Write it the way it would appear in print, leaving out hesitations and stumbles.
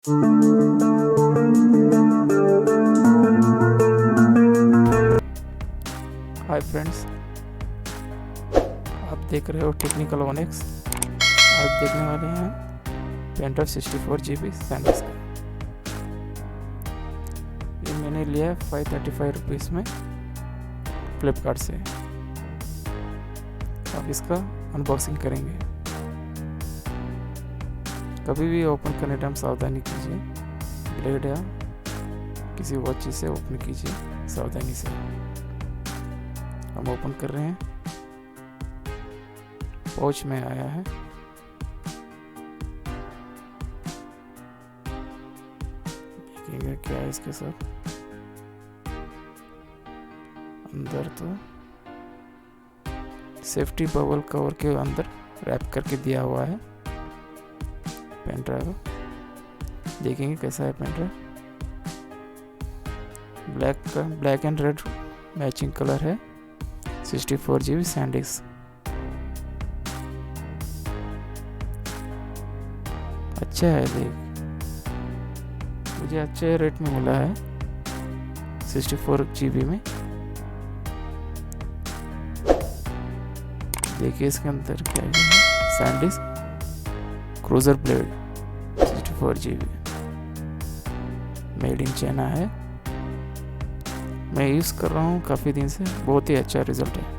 Hi friends, आप देख रहे हो technicalonix। आज देखने वाले हैं pendrive 64 GB sandisk का। ये मैंने लिया है 535 रुपीज़ में फ्लिपकार्ट से। अब इसका अनबॉक्सिंग करेंगे। कभी भी ओपन करने टाइम सावधानी कीजिए, ब्लेड या किसी और चीज़ से ओपन कीजिए सावधानी से। हम ओपन कर रहे हैं। पाउच में आया है। देखेंगे क्या है इसके साथ। अंदर तो सेफ्टी बबल कवर के अंदर रैप करके दिया हुआ है पेन ड्राइव। देखेंगे कैसा है pen drive. Black and red matching colour है। 64 GB sandisk। अच्छा है, देख मुझे अच्छे रेट में मिला है 64 GB में। देखिए इसके अंदर क्या है। sandisk cruiser blade 64 GB made in China है। मैं यूज़ कर रहा हूँ काफ़ी दिन से, बहुत ही अच्छा रिजल्ट है।